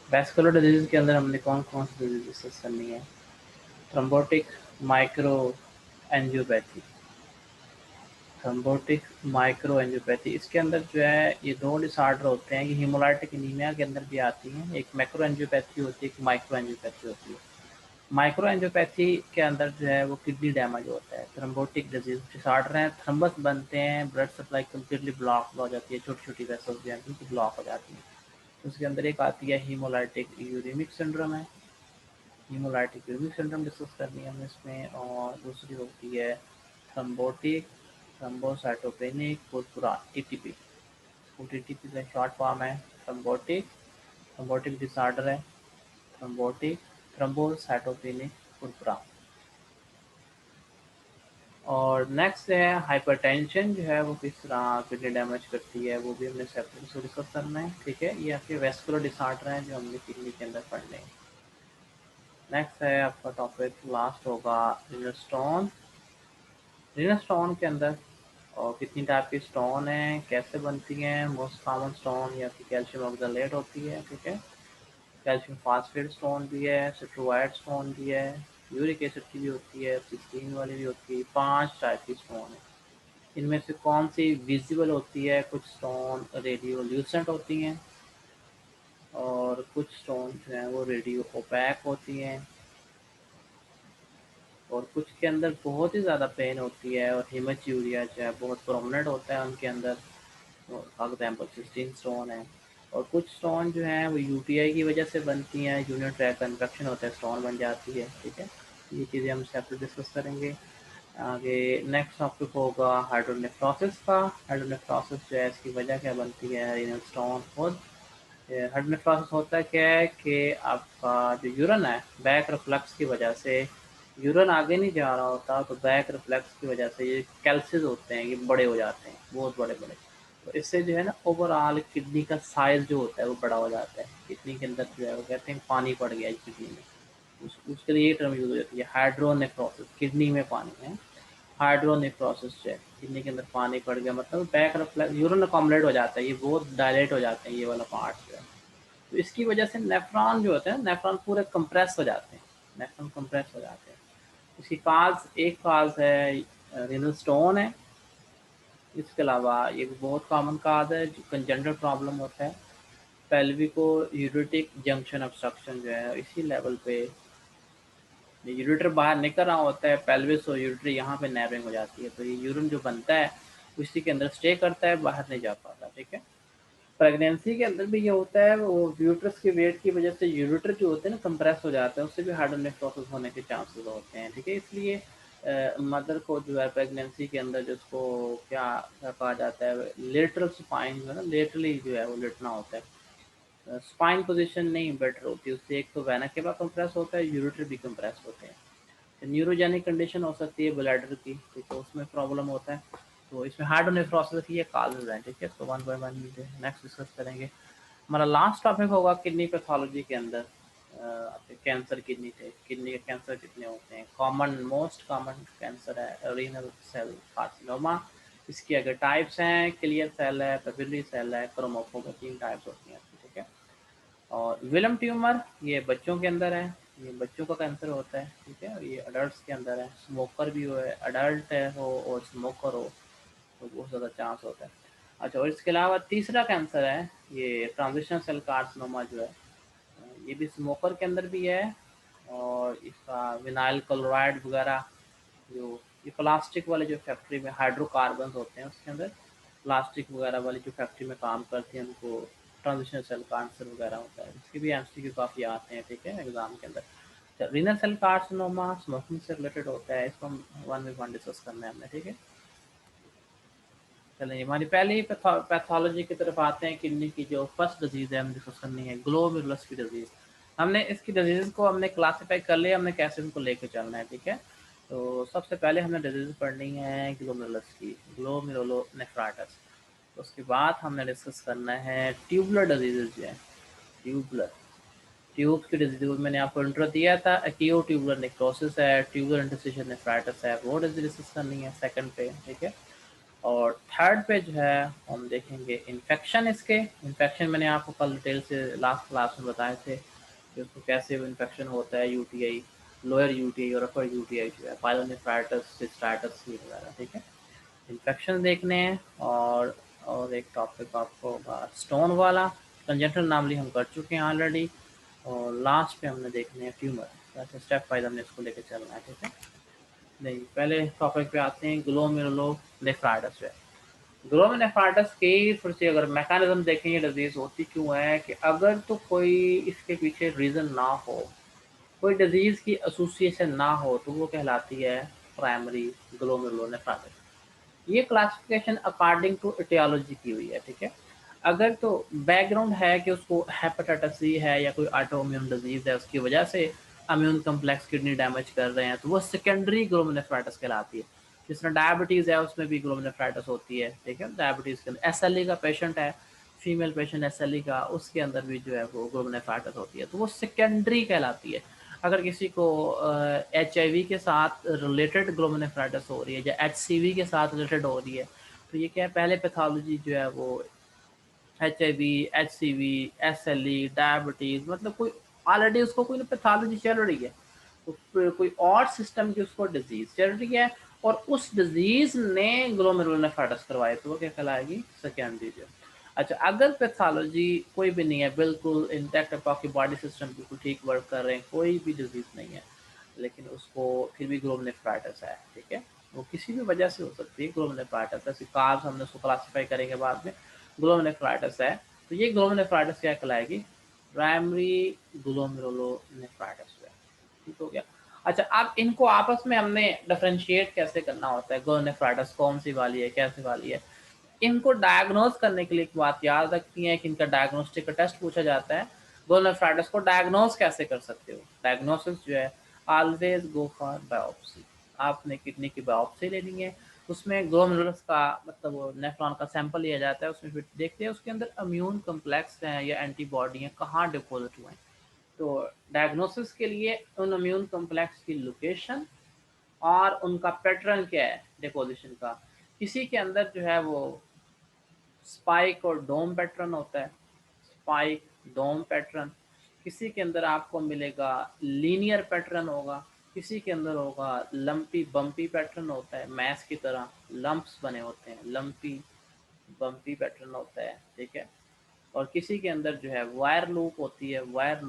Vascular disease के अंदर हमने कौन कौन सी डिजीज डिस्कस करनी है? Thrombotic micro angiopathy, thrombotic micro angiopathy, इसके अंदर जो है ये दो डिसऑर्डर होते हैं, ये हीमोलाइटिक एनीमिया के अंदर भी आती हैं। एक मैक्रो एंजियोपैथी होती है, एक माइक्रो एंजियोपैथी होती है। माइक्रो एंजियोपैथी के अंदर जो है वो किडनी डैमेज होता है। थ्रोम्बोटिक डिजीज डिसऑर्डर हैं, थ्रम्बस बनते हैं, ब्लड सप्लाई कम्प्लीटली ब्लॉक हो जाती है, छोटी छोटी वेसल्स जो हैं बिल्कुल ब्लॉक हो जाती हैं। उसके अंदर एक आती है हीमोलाइटिक यूरेमिक सिंड्रोम है, हीमोलाइटिक यूरेमिक सिंड्रोम डिस्कस करनी है हमने इसमें। और दूसरी होती है thrombotic thrombocytopenic Purpura, TTP. TTP का शॉर्ट फॉर्म है थ्रोम्बोटिक, थ्रोम्बोटिक डिसऑर्डर है थ्रोम्बोटिक थ्रोम्बोसाइटोपेनिक पुरपुरा। और नेक्स्ट है हाइपरटेंशन, जो है वो किस तरह किडनी डैमेज करती है, वो भी हमने सेपरेट से डिस्कस करना है, ठीक है। ये आपके वेस्कुलर डिसऑर्डर हैं जो हमने किडनी के अंदर पढ़ने हैं। नेक्स्ट है आपका टॉपिक लास्ट होगा रिनल स्टोन। रिनल स्टोन के अंदर और कितनी टाइप की स्टोन है, कैसे बनती हैं? मोस्ट कॉमन स्टोन या फिर कैल्शियम ऑक्सलेट होती है, ठीक है। कैल्शियम फास्फेट स्टोन भी है, सिट्रोवाइट स्टोन भी है, यूरिक एसिड की भी होती है, सिस्टीन वाली भी होती है। 5 टाइप की स्टोन है। इनमें से कौन सी विजिबल होती है? कुछ स्टोन रेडियोल्यूसेंट होती हैं और कुछ स्टोन जो हैं वो रेडियो ओपैक होती हैं, और कुछ के अंदर बहुत ही ज़्यादा पेन होती है और हीमोच्यूरिया जो है बहुत प्रोमिनेंट होता है उनके अंदर। फॉर एग्जाम्पल सिस्टीन स्टोन है। और कुछ स्टोन जो हैं वो यूटीआई की वजह से बनती हैं, यूरिन ट्रैक का इन्फेक्शन होता है, स्टोन बन जाती है, ठीक है। ये चीज़ें हम सेपरेट डिस्कस करेंगे आगे। नेक्स्ट टॉपिक होगा हाइड्रोनेफ्रोसिस का। हाइड्रोनेफ्रोसिस जो है इसकी वजह क्या बनती है? रीनल स्टोन खुद। हाइड्रोनेफ्रोसिस होता क्या है कि आपका जो यूरिन है बैक रिफ्लक्स की वजह से यूरिन आगे नहीं जा रहा होता, तो बैक रिफ्लक्स की वजह से ये कैल्सिस होते हैं, ये बड़े हो जाते हैं, बहुत बड़े बड़े। तो इससे जो है ना ओवरऑल किडनी का साइज जो होता है वो बड़ा हो जाता है। किडनी के अंदर जो है वो कहते हैं पानी पड़ गया है किडनी में, उसके लिए ये टर्म यूज हो जाती है हाइड्रोनेफ्रोसिस, किडनी में पानी है। हाइड्रोनेफ्रोसिस जो है किडनी के अंदर पानी पड़ गया, मतलब बैक रिफ्लक्स यूरिन अकोमोडेट हो जाता है, ये बहुत डायलेट हो जाते हैं ये वाला पार्ट जो है। तो इसकी वजह से नेफ्रॉन जो होते हैं, नेफ्रॉन पूरे कंप्रेस हो जाते हैं, नेफ्रॉन कंप्रेस हो जाते हैं। इसकी काज एक काज है रिनल स्टोन है। इसके अलावा ये बहुत कॉमन काज है जो कंजेंटल प्रॉब्लम होता है, पेल्विको यूरेटिक जंक्शन ऑब्स्ट्रक्शन जो है इसी लेवल पे यूरेटर बाहर निकल रहा होता है, पेल्विस और यूरेटर यहाँ पे नैपिंग हो जाती है, तो ये यूरिन जो बनता है उसी के अंदर स्टे करता है, बाहर नहीं जा पाता, ठीक है। प्रेगनेंसी के अंदर भी ये होता है, वो यूट्रस के वेट की वजह से यूरेटर जो होते हैं ना कंप्रेस हो जाते हैं, उससे भी हाइड्रोनेफ्रोसिस होने के चांसेस होते हैं, ठीक है। इसलिए मदर को जो है प्रेगनेंसी के अंदर जिसको क्या क्या कहा जाता है, लेटरल स्पाइन जो है ना, लेटरली जो है वो लेटना होता है। स्पाइन पोजीशन नहीं बेटर होती, उससे एक तो वेना केवा कंप्रेस होता है, यूरेटर भी कंप्रेस होते हैं। न्यूरोजेनिक कंडीशन हो सकती है ब्लैडर की, ठीक है, उसमें प्रॉब्लम होता है। तो इसमें हाइड्रोनेफ्रोसिस की ये काजेज हैं, ठीक है। तो one by one next discuss करेंगे। हमारा लास्ट टॉपिक होगा किडनी पैथोलॉजी के अंदर आपके कैंसर किडनी थे, किडनी के कैंसर कितने होते हैं? कॉमन मोस्ट कॉमन कैंसर है रीनल सेल कार्सिनोमा। इसकी अगर टाइप्स हैं, क्लियर सेल है, पेपिलरी सेल है, क्रोमोफोम, 3 टाइप्स होती हैं, ठीक है। और विलम ट्यूमर ये बच्चों के अंदर है, ये बच्चों का कैंसर होता है, ठीक है। ये अडल्ट के अंदर है, स्मोकर भी हो है, अडल्ट हो और स्मोकर हो तो बहुत ज़्यादा चांस होता है। अच्छा, और इसके अलावा तीसरा कैंसर है ये ट्रांजिशन सेल कार्सिनोमा जो है, ये भी स्मोकर के अंदर भी है। और इसका विनाइल क्लोराइड वगैरह जो ये प्लास्टिक वाले जो फैक्ट्री में हाइड्रोकार्बन होते हैं उसके अंदर, प्लास्टिक वगैरह वाली जो फैक्ट्री में काम करते हैं उनको ट्रांजिशन सेल कैंसर वगैरह होता है। इसके भी एमसीक्यू काफ़ी आते हैं, ठीक है, एग्जाम के अंदर। रीनल सेल कार्सिनोमा स्मोकिंग से रिलेटेड होता है, इसको हम वन बाई वन डिस्कस करना है हमने, ठीक है। चलिए हमारी पहली पैथोलॉजी की तरफ आते हैं। किडनी की जो फर्स्ट डिजीज़ है हम डिस्कस करनी है ग्लोमेरुलस की डिजीज़। हमने इसकी डिजीज़ को हमने क्लासीफाई कर लिया, हमने कैसे उनको लेके चलना है, ठीक है। तो सबसे पहले हमने डिजीज़ पढ़नी है ग्लोमेरुलस की, ग्लोमेरुलोनेफ्राइटिस। उसके बाद हमने डिस्कस करना है ट्यूबुलर डिजीज़ जो है, ट्यूबुलर ट्यूब की डिजीज़ मैंने आपको इंट्रो दिया था, एक्यूट ट्यूबुलर नेक्रोसिस है, ट्यूबुलर इंटरस्टिशियल नेफ्राइटिस है, वो डिजीज़ डिस्कस करनी है सेकंड पे, ठीक है। और थर्ड पे जो है हम देखेंगे इन्फेक्शन। इसके इन्फेक्शन मैंने आपको कल डिटेल से लास्ट क्लास में बताए थे कि उसको कैसे इन्फेक्शन होता है, यूटीआई, लोअर यूटीआई और अपर यूटीआई जो है, पायलोनेफ्राइटिस, सिस्टाइटिस वगैरह, ठीक है। इन्फेक्शन देखने हैं और एक टॉपिक आपको होगा स्टोन वाला, कंजेंटल नामली हम कर चुके हैं ऑलरेडी, और लास्ट पे हमने देखने हैं ट्यूमर। ऐसे स्टेप वाइज हमने इसको लेके चलना है, ठीक है। नहीं, पहले टॉपिक पे आते हैं ग्लोमेरुलोनेफ्राइटिस है। ग्लोमेरुलोनेफ्राइटिस की फिर से अगर मैकेनिज्म देखेंगे डिजीज होती क्यों है, कि अगर तो कोई इसके पीछे रीजन ना हो, कोई डिजीज की एसोसिएशन ना हो, तो वो कहलाती है प्राइमरी ग्लोमेरुलोनेफ्राइटिस। ये क्लासिफिकेशन अकॉर्डिंग टू एटियोलॉजी की हुई है, ठीक है। अगर तो बैकग्राउंड है कि उसको हेपेटाइटिस सी है या कोई ऑटो इम्यून डिजीज है, उसकी वजह से इम्यून कम्प्लेक्स किडनी डैमेज कर रहे हैं, तो वो सेकेंडरी ग्लोमेरुलोनेफ्राइटिस कहलाती है। जिस तरह डायबिटीज़ है उसमें भी ग्लोमेरुलोनेफ्राइटिस होती है, ठीक है। डायबिटीज़ के अंदर एसएलई का पेशेंट है, फीमेल पेशेंट एसएलई का, उसके अंदर भी जो है वो ग्लोमेरुलोनेफ्राइटिस होती है, तो वो सेकेंडरी कहलाती है। अगर किसी को HIV के साथ रिलेटेड ग्लोमेरुलोनेफ्राइटिस हो रही है या HCV के साथ रिलेटेड हो रही है, तो ये क्या है, पहले पैथोलॉजी जो है वो HIV, HCV, SLE, डायबिटीज, मतलब कोई ऑलरेडी उसको कोई पैथोलॉजी चल रही है, तो कोई और सिस्टम की उसको डिजीज चल रही है और उस डिजीज ने ग्लोमेरुलोनेफ्राइटिस करवाए, तो वो क्या कहलाएगी, सेकेंडरी जो। अच्छा, अगर पैथोलॉजी कोई भी नहीं है, बिल्कुल इंटैक्ट है, आपकी बॉडी सिस्टम बिल्कुल ठीक वर्क कर रहे हैं, कोई भी डिजीज नहीं है, लेकिन उसको फिर भी ग्लोमेरुलोनेफ्राइटिस है, ठीक है। वो किसी भी वजह से हो सकती है ग्लोमेरुलोनेफ्राइटिस, ऐसी कार्स हमने उसको क्लासीफाई करेंगे बाद में, ग्लोमेरुलोनेफ्राइटिस है, तो ये ग्लोमेरुलोनेफ्राइटिस क्या कहलाएगी, प्राइमरी ग्लोमेरुलोनेफ्राइटिस है, ठीक हो गया। अच्छा, अब इनको आपस में हमने डिफरेंशिएट कैसे करना होता है, ग्लोमेरुलोनेफ्राइटिस कौन सी वाली है, कैसी वाली है। इनको डायग्नोज करने के लिए एक बात याद रखनी है कि इनका डायग्नोस्टिक का टेस्ट पूछा जाता है। ग्लोमेरुलोनेफ्राइटिस को डायग्नोज कैसे कर सकते हो, डायग्नोसिस जो है, ऑलवेज गो फॉर बायोप्सी। आपने किडनी की बायोप्सी लेनी है, उसमें ग्लोमेरुलस का मतलब वो नेफ्रॉन का सैंपल लिया जाता है, उसमें फिर देखते हैं उसके अंदर इम्यून कम्प्लेक्स हैं या एंटीबॉडी हैं कहाँ डिपॉजिट हुए हैं। तो डायग्नोसिस के लिए उन इम्यून कम्प्लेक्स की लोकेशन और उनका पैटर्न क्या है डिपोजिशन का। किसी के अंदर जो है वो स्पाइक और डोम पैटर्न होता है, स्पाइक डोम पैटर्न। किसी के अंदर आपको मिलेगा लीनियर पैटर्न होगा, किसी के अंदर होगा लंपी बम्पी पैटर्न होता है, मैस की तरह लंप्स बने होते हैं, लंपी बम्पी पैटर्न होता है, ठीक है। और किसी के अंदर जो है वायर लूप होती है, वायर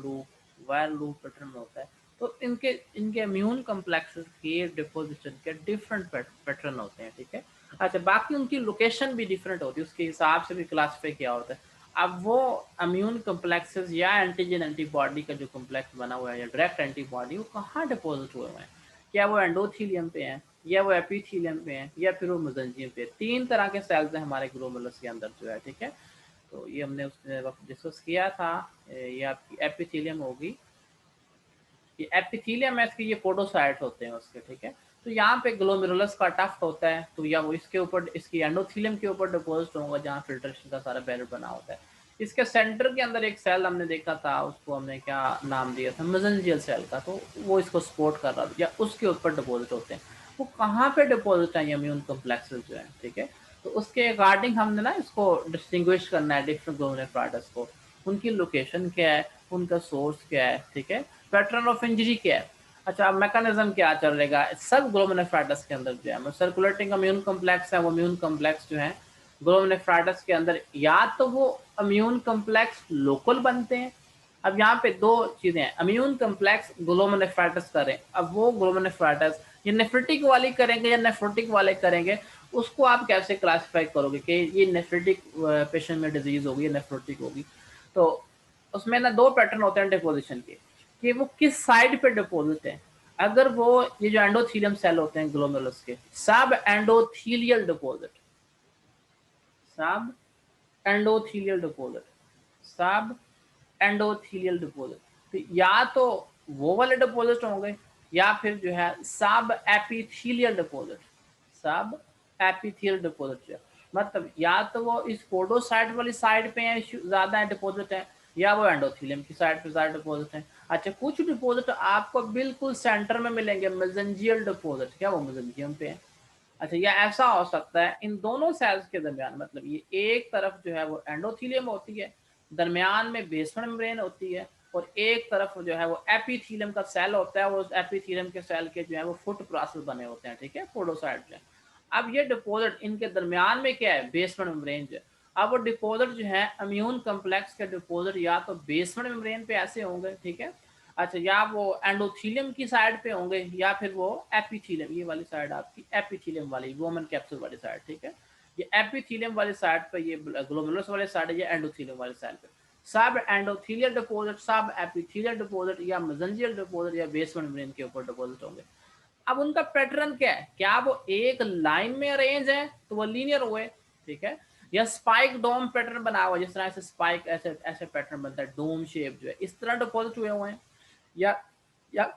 लूप पैटर्न होता है। तो इनके इनके इम्यून कम्प्लेक्सेस के डिपोजिशन के डिफरेंट पैटर्न होते हैं, ठीक है। अच्छा, बाकी उनकी लोकेशन भी डिफरेंट होती है, उसके हिसाब से भी क्लासीफाई किया होता है। अब वो इम्यून कम्प्लेक्सेस या एंटीजन एंटीबॉडी का जो कम्प्लेक्स बना हुआ है या डायरेक्ट एंटीबॉडी, वो कहाँ डिपोजिट हुए हुए हैं, क्या वो एंडोथीलियम पे हैं, या वो एपिथीलियम पे हैं, या फिर वो मेसेंजियम पे। तीन तरह के सेल्स हैं हमारे ग्लोमेरुलस के अंदर जो है, ठीक है। तो ये हमने उसने वक्त डिस्कस किया था। ये आपकी एपिथीलियम होगी, ये एपिथीलियम है, इसके ये पोडोसाइट होते हैं उसके, ठीक है। तो यहाँ पे ग्लोमेरुलस का टफ्ट होता है, तो या वो इसके ऊपर, इसकी एंडोथीलियम के ऊपर डिपोजिट होगा जहाँ फिल्ट्रेशन का सारा बैरियर बना होता है। इसके सेंटर के अंदर एक सेल हमने देखा था, उसको हमने क्या नाम दिया था, मेसेंजियल सेल का, तो वो इसको सपोर्ट कर रहा था या उसके ऊपर डिपोजिट होते हैं। वो कहाँ पे डिपोजिट है इम्यून कम्प्लेक्सेस जो है, ठीक है। तो उसके अकॉर्डिंग हमने ना इसको डिस्टिंग्विश करना है डिफरेंट ग्लोमेरुलस को, उनकी लोकेशन क्या है, उनका सोर्स क्या है, ठीक है, पैटर्न ऑफ इंजरी क्या है। अच्छा, अब मैकेनिज्म क्या चलेगा सब ग्लोमेरुलस के अंदर जो है, सर्कुलेटिंग इम्यून कम्प्लेक्स है, वो इम्यून कम्प्लेक्स जो है ग्लोमेरुलस के अंदर, या तो वो इम्यून कम्प्लेक्स लोकल बनते हैं। अब यहाँ पे दो चीजें हैं, इम्यून कम्प्लेक्स ग्लोमेरुलस करें, अब वो ग्लोमेरुलस ये नेफ्रोटिक वाली करेंगे या नेफ्रोटिक वाले करेंगे, उसको आप कैसे क्लासिफाई करोगे कि ये नेफ्रोटिक पेशेंट में डिजीज होगी या नेफ्रोटिक होगी। तो उसमें ना दो पैटर्न होते हैं डिपोजिशन के, कि वो किस साइड पे डिपोजिट है। अगर वो ये जो एंडोथीलियम सेल होते हैं ग्लोमेरुलस के, सब एंडोथीलियल डिपोजिट, सब एंडोथीलियल डिपोजिट, सब एंडोथीलियल डिपोजिट, तो या तो वो वाले डिपोजिट होंगे या फिर जो है सब एपिथीलियल डिपोजिट, सब एपिथीलियल डिपोजिट है। मतलब या तो वो इस पोडोसाइट वाली साइड पे है, ज्यादा डिपोजिट है, या वो एंडोथीलियम की साइड पे ज्यादा डिपोजिट है। अच्छा, कुछ डिपोजिट आपको बिल्कुल सेंटर में मिलेंगे, मेसेंजियल डिपोजिट, क्या वो मेसेंजियम पे है, अच्छा, या ऐसा हो सकता है इन दोनों सेल्स के दरमियान, मतलब ये एक तरफ जो है वो एंडोथेलियम होती है, दरमियान में बेसमेंट मेम्ब्रेन होती है, और एक तरफ जो है वो एपिथेलियम का सेल होता है, और उस एपिथेलियम के सेल के जो है वो फुट प्रोसेस बने होते हैं, ठीक है, पोडोसाइट जो है। अब ये डिपॉजिट इनके दरमियान में क्या है, बेसमेंट मेम्ब्रेन जो है। अब वो डिपॉजिट जो है इम्यून कॉम्प्लेक्स के डिपॉजिट या तो बेसमेंट मेम्ब्रेन पे ऐसे होंगे, ठीक है, अच्छा, या वो एंडोथेलियम की साइड पे होंगे, या फिर वो एपिथेलियम, ये वाली साइड आपकी एपिथेलियम वाली वोमन कैप्सूल वाली साइड, ठीक है, ये एपिथेलियम वाली साइड पे, ये ग्लोमेरुलस वाली साइड है, ये एंडोथेलियम वाली साइड पे। सब एंडोथेलियल डिपॉजिट, सब एपिथेलियल डिपॉजिट, या मेसेंजियल डिपॉजिट, या बेसमेंट मेम्ब्रेन के ऊपर डिपॉजिट होंगे। अब उनका पैटर्न क्या है, क्या वो एक लाइन में अरेंज है तो वो लीनियर हुए, ठीक है, या स्पाइक डोम पैटर्न बना हुआ, जिस तरह से स्पाइक ऐसे ऐसे पैटर्न बनता है, डोम शेप जो है, इस तरह डिपॉजिट हुए हुए हैं, या या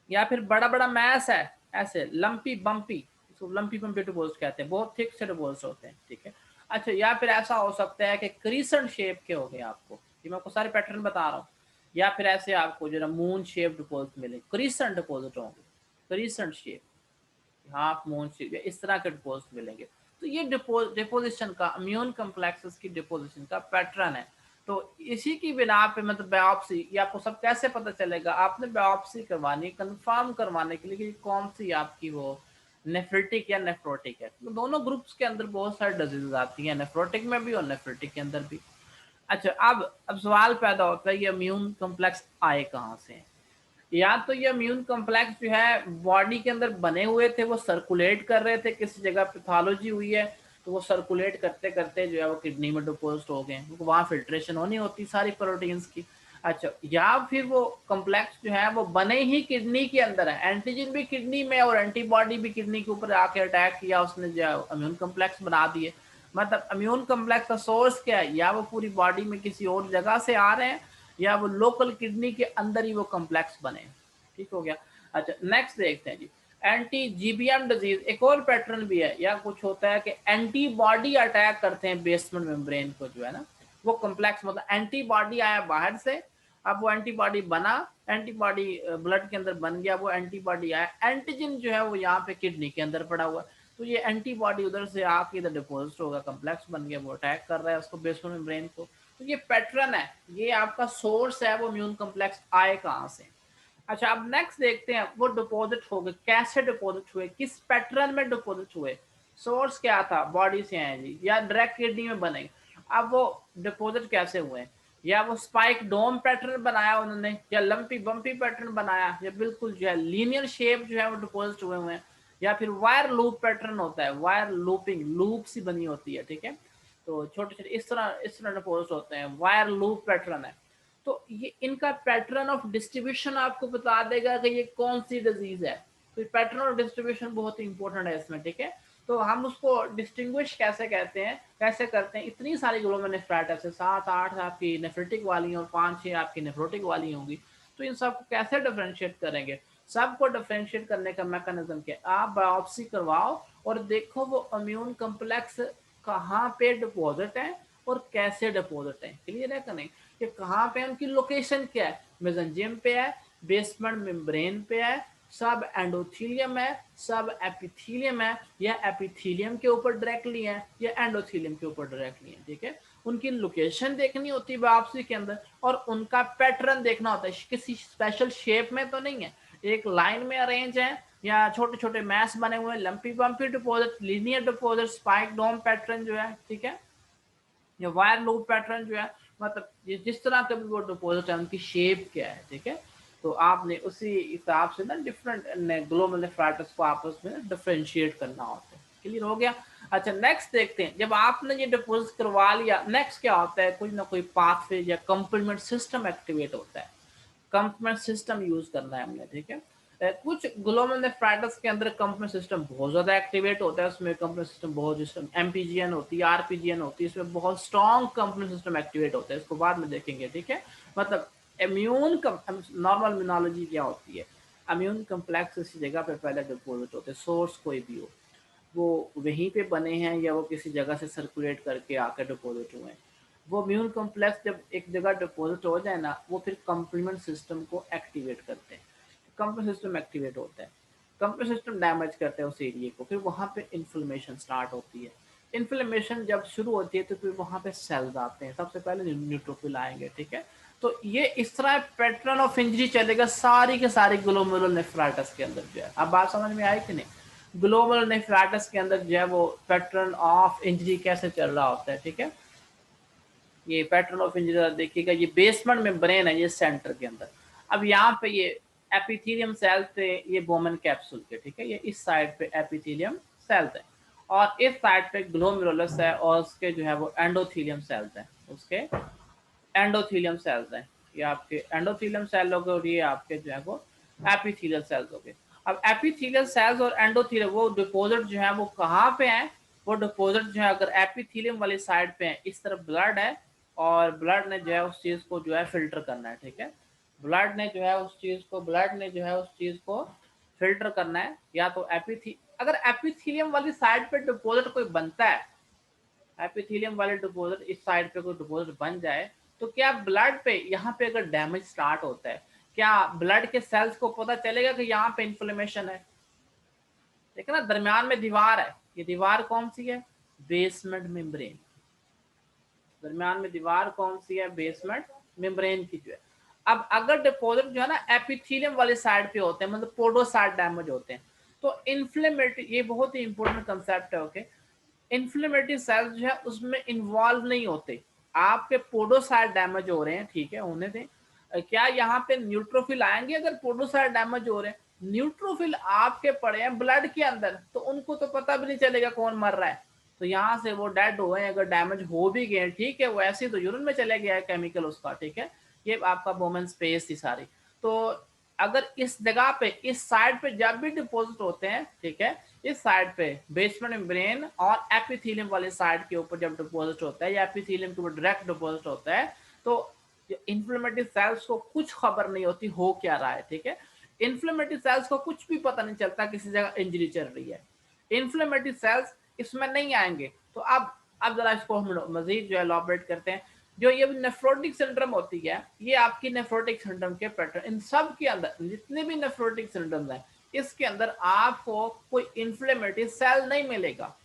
या फिर बड़ा बड़ा मैस है, ऐसे लंपी बम्पी, इसको लंपी बम्पी डिपॉजिट कहते हैं, बहुत थिक से डिपॉजिट होते हैं, ठीक है। अच्छा, या फिर ऐसा हो सकता है कि क्रीसेंट शेप के हो गए आपको, ये मैं आपको सारे पैटर्न बता रहा हूँ, या फिर ऐसे आपको जो है मून शेप डिपॉजिट मिले, क्रीसेंट डिपॉजिट होंगे, crescent shape, half moon shape, या इस तरह के डिपॉजिट मिलेंगे। तो ये डिपोजिशन का, इम्यून कॉम्प्लेक्सेस की डिपोजिशन का पैटर्न है। तो इसी की बिना पे मतलब बायोप्सी, ये आपको सब कैसे पता चलेगा, आपने बायोप्सी करवानी, कंफर्म करवाने के लिए कि कौन सी आपकी वो नेफ्रिटिक या नेफ्रोटिक है। तो दोनों ग्रुप्स के अंदर बहुत सारी डिजीज आती हैं, नेफ्रोटिक में भी और नेफ्रिटिक के अंदर भी। अच्छा, अब सवाल पैदा होता है ये इम्यून कॉम्प्लेक्स आए कहाँ से। या तो ये इम्यून कॉम्प्लेक्स जो है बॉडी के अंदर बने हुए थे, वो सर्कुलेट कर रहे थे, किसी जगह पैथोलॉजी हुई है तो वो सर्कुलेट करते करते जो है वो किडनी में डिपोजिट हो गए, क्योंकि वहाँ फिल्ट्रेशन होनी होती सारी प्रोटीन्स की। अच्छा, या फिर वो कॉम्प्लेक्स जो है वो बने ही किडनी के अंदर है, एंटीजन भी किडनी में और एंटीबॉडी भी किडनी के ऊपर आके अटैक किया, उसने जो है इम्यून कॉम्प्लेक्स बना दिए। मतलब इम्यून कॉम्प्लेक्स का सोर्स क्या है, या वो पूरी बॉडी में किसी और जगह से आ रहे हैं, या वो लोकल किडनी के अंदर ही वो कॉम्प्लेक्स बने। ठीक हो गया। अच्छा, नेक्स्ट देखते हैं जी, एंटी जीबीएम डिजीज, एक और पैटर्न भी है, या कुछ होता है कि एंटीबॉडी अटैक करते हैं बेसमेंट मेम्ब्रेन को जो है ना, वो कॉम्प्लेक्स, मतलब एंटीबॉडी आया बाहर से, अब वो एंटीबॉडी बना, एंटीबॉडी ब्लड के अंदर बन गया, वो एंटीबॉडी आया, एंटीजन जो है वो यहाँ पे किडनी के अंदर पड़ा हुआ, तो ये एंटीबॉडी उधर से आके इधर डिपोजिट होगा, कॉम्प्लेक्स बन गया, वो अटैक कर रहा है उसको बेसमेंट मेम्ब्रेन को। तो ये पैटर्न है, ये आपका सोर्स है, वो इम्यून कॉम्प्लेक्स आए कहाँ से। अच्छा, अब नेक्स्ट देखते हैं वो डिपॉजिट हो गए, कैसे डिपॉजिट हुए, किस पैटर्न में डिपॉजिट हुए, सोर्स क्या था, बॉडी से आए जी, या डायरेक्ट किडनी में बने। अब वो डिपॉजिट कैसे हुए, या वो स्पाइक डोम पैटर्न बनाया उन्होंने, या लंपी बम्पी पैटर्न बनाया, या बिल्कुल जो है लीनियर शेप जो है वो डिपॉजिट हुए हुए हैं, या फिर वायर लूप पैटर्न होता है, वायर लूपिंग, लूप सी बनी होती है, ठीक है, तो छोटे छोटे इस तरह डिपॉजिट होते हैं, वायर लूप पैटर्न है। तो ये इनका पैटर्न ऑफ डिस्ट्रीब्यूशन आपको बता देगा कि ये कौन सी डिजीज है। तो पैटर्न ऑफ डिस्ट्रीब्यूशन बहुत ही इंपॉर्टेंट है इसमें, ठीक है। तो हम उसको डिस्टिंग्विश कैसे कहते हैं, कैसे करते हैं, इतनी सारी ग्लोमेरुलनेफ्राइटिस है, 7-8 आपकी नेफ्रेटिक वाली और 5-6 आपकी नेफ्रोटिक वाली होंगी, तो इन सबको कैसे डिफरेंशिएट करेंगे। सबको डिफरेंशिएट करने का मैकेनिज्म क्या, आप बायोप्सी करवाओ और देखो वो इम्यून कॉम्प्लेक्स कहाँ पे डिपॉजिट है और कैसे डिपॉजिट है, क्लियर है कि नहीं, कि कहाँ पे उनकी लोकेशन क्या है, मेसेंजियम पे है, बेसमेंट मेम्ब्रेन पे है, सब एंडोथीलियम है, सब एपिथीलियम है, या एपिथीलियम के ऊपर डायरेक्टली है, या एंडोथीलियम के ऊपर डायरेक्टली है, ठीक है। उनकी लोकेशन देखनी होती है बायोप्सी के अंदर, और उनका पैटर्न देखना होता है, किसी स्पेशल शेप में तो नहीं है, एक लाइन में अरेंज है, या छोटे छोटे मैस बने हुए हैं, lumpy bumpy deposit, linear deposit, spike dome pattern जो है, ठीक है, या वायर लूप पैटर्न जो है, मतलब ये जिस तरह का भी वो डिपॉजिट है उनकी शेप क्या है, ठीक है। तो आपने उसी हिसाब से ना डिफरेंट ग्लोमेरुलनेफ्राइटिस को आपस में डिफरेंशिएट करना होता है, क्लियर हो गया। अच्छा, नेक्स्ट देखते हैं, जब आपने ये डिपॉजिट करवा लिया, नेक्स्ट क्या होता है, कोई ना कोई पाथवे या कंप्लीमेंट सिस्टम एक्टिवेट होता है, कंप्लीमेंट सिस्टम यूज करना है हमने, ठीक है। कुछ ग्लोमेरुलनेफ्राइटिस के अंदर कंप्लीमेंट सिस्टम बहुत ज्यादा एक्टिवेट होता है, उसमें कंप्लीमेंट सिस्टम बहुत, सिस्टम एमपीजीएन होती है, आरपीजीएन होती है, इसमें बहुत स्ट्रॉन्ग कंप्लीमेंट सिस्टम एक्टिवेट होता है, इसको बाद में देखेंगे, ठीक है। मतलब इम्यून नॉर्मल इम्यूनोलॉजी क्या होती है, इम्यून कम्प्लेक्स इसी जगह पे पहले डिपोजिट होते हैं, सोर्स कोई भी हो, वो वहीं पे बने हैं या वो किसी जगह से सर्कुलेट करके आकर डिपोजिट हुए हैं। वो इम्यून कॉम्प्लेक्स जब एक जगह डिपोजिट हो जाए ना, वो फिर कंप्लीमेंट सिस्टम को एक्टिवेट करते हैं, कंप्लीमेंट सिस्टम एक्टिवेट होता है। कंप्यूटर सिस्टम डैमेज करते हैं उस एरिया को, फिर वहाँ पे इन्फ्लेमेशन स्टार्ट होती है। इन्फ्लेमेशन जब शुरू होती है तो फिर वहाँ पे सेल्स आते हैं, सबसे पहले न्यूट्रोफिल आएंगे, ठीक है। तो ये इस तरह पैटर्न ऑफ इंजरी चलेगा सारी के सारी ग्लोमेरुलनेफ्राइटिस के अंदर जो है। अब बात समझ में आई कि नहीं? ग्लोमेरुलनेफ्राइटिस के अंदर जो है वो पैटर्न ऑफ इंजरी कैसे चल रहा होता है, ठीक है। ये पैटर्न ऑफ इंजरी देखिएगा, ये बेसमेंट मेम्ब्रेन है ये सेंटर के अंदर। अब यहाँ पे ये एपिथेलियम सेल्स थे, ये बोमन कैप्सूल के, ठीक है। ये इस साइड पे एपिथेलियम सेल्स है और इस साइड पे ग्लोमेरुलस है और उसके जो है वो एंडोथेलियम सेल्स है, उसके एंडोथेलियम सेल्स हैं। ये आपके एंडोथेलियम सेल हो गए और ये आपके जो है वो एपिथेलियल सेल्स हो गए। अब एपिथेलियल सेल्स और एंडोथेलियम वो डिपॉजिट जो है वो कहाँ पे हैं? वो डिपॉजिट जो है अगर एपिथेलियम वाली साइड पे है, इस तरफ ब्लड है और ब्लड ने जो है उस चीज को जो है फिल्टर करना है, ठीक है। ब्लड ने जो है उस चीज को फिल्टर करना है। या तो अगर एपिथेलियम वाली साइड पे डिपॉजिट कोई बनता है, एपिथेलियम वाले डिपॉजिट इस साइड पे कोई डिपॉजिट बन जाए, तो क्या ब्लड पे यहाँ पे अगर डैमेज स्टार्ट होता है, क्या ब्लड के सेल्स को पता चलेगा कि यहाँ पे इन्फ्लेमेशन है? देखो ना, दरमियान में दीवार है, ये दीवार कौन सी है? Basement membrane. दरमियान में दीवार कौन सी है? बेसमेंट मेम्ब्रेन की जो है। अब अगर डिपॉजिट जो है ना एपिथेलियम वाले साइड पे होते हैं, मतलब पोडोसाइट डैमेज होते हैं, तो इन्फ्लेमेटरी, ये बहुत ही इंपॉर्टेंट कंसेप्ट है, ओके। इन्फ्लेमेटरी सेल्स जो है उसमें इन्वॉल्व नहीं होते। आपके पोडोसाइट डैमेज हो रहे हैं, ठीक है, होने दें। क्या यहाँ पे न्यूट्रोफिल आएंगे अगर पोडोसाइट डैमेज हो रहे हैं? न्यूट्रोफिल आपके पड़े हैं ब्लड के अंदर, तो उनको तो पता भी नहीं चलेगा कौन मर रहा है। तो यहाँ से वो डेड हुए, अगर डैमेज हो भी गए, ठीक है, वो ऐसे तो यूरिन में चले गया है केमिकल उसका, ठीक है। ये आपका बोमन स्पेस थी सारी। तो अगर इस जगह पे, इस साइड पे जब भी डिपॉजिट होते हैं, ठीक है, इस साइड पे बेसमेंट मेम्ब्रेन और एपिथेलियम वाले साइड के ऊपर जब डिपॉजिट होता है या एपिथेलियम के ऊपर डायरेक्ट डिपॉजिट होता है, तो इन्फ्लेमेटरी सेल्स को कुछ खबर नहीं होती हो क्या रहा है, ठीक है। इन्फ्लेमेटरी सेल्स को कुछ भी पता नहीं चलता किसी जगह इंजरी चल रही है। इन्फ्लेमेटरी सेल्स इसमें नहीं आएंगे। तो अब जरा इसको हम मजीद जो है एलॉबरेट करते हैं। जो ये नेफ्रोटिक सिंड्रोम होती है, ये आपकी नेफ्रोटिक सिंड्रोम के पैटर्न, इन सब के अंदर जितने भी नेफ्रोटिक सिंड्रोम है, इसके अंदर आपको कोई इन्फ्लेमेटरी सेल नहीं मिलेगा।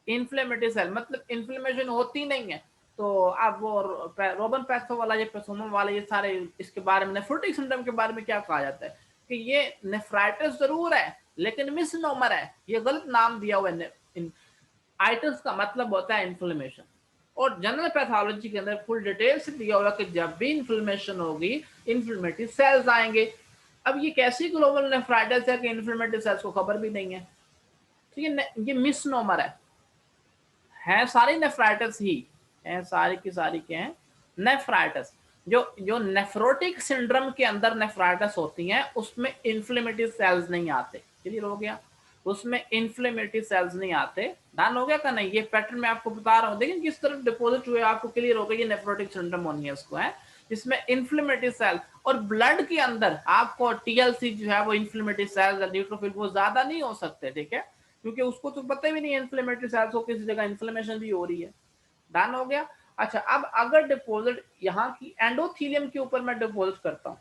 इन्फ्लेमेटरी सेल मतलब इन्फ्लेमेशन होती नहीं है। तो अब वो रोबन पैथो वाला, ये पेसोमन वाला, ये सारे इसके बारे में, नेफ्रोटिक सिंड्रोम के बारे में क्या कहा जाता है कि ये नेफ्राइटिस जरूर है लेकिन मिसनोमर है, ये गलत नाम दिया हुआ है। आइटिस का मतलब होता है इन्फ्लेमेशन, और जनरल पैथोलॉजी के अंदर फुल डिटेल से दिया हुआ कि जब भी इन्फ्लेमेशन होगी इन्फ्लेमेटरी सेल्स आएंगे। अब ये कैसी ग्लोबल नेफ्राइटिस है कि इन्फ्लेमेटरी सेल्स को खबर भी नहीं है? तो ये मिसनोमर है सारी नेफ्राइटिस ही है, सारी की सारी के हैं नेफ्राइटिस। जो जो नेफ्रोटिक सिंड्रोम के अंदर नेफ्राइटिस होती हैं उसमें इन्फ्लेमेटरी सेल्स नहीं आते। क्लियर हो गया? उसमें इन्फ्लेमेटरी सेल्स नहीं आते। डन हो गया का नहीं? ये पैटर्न मैं आपको बता रहा हूँ, देखिए किस तरह डिपोजिट हुए, आपको क्लियर हो गया ये नेफ्रोटिक सिंड्रोम होनी है उसको, है जिसमें इन्फ्लेमेटरी सेल और ब्लड के अंदर आपको टीएलसी जो है वो इन्फ्लेमेटरी सेल्स, न्यूट्रोफिल वो ज्यादा नहीं हो सकते, ठीक है, क्योंकि उसको तो पता भी नहीं है इन्फ्लेमेटरी सेल्स को किसी जगह इन्फ्लेमेशन भी हो रही है। डन हो गया? अच्छा, अब अगर डिपॉजिट यहाँ की एंडोथेलियम के ऊपर मैं डिपॉजिट करता हूँ,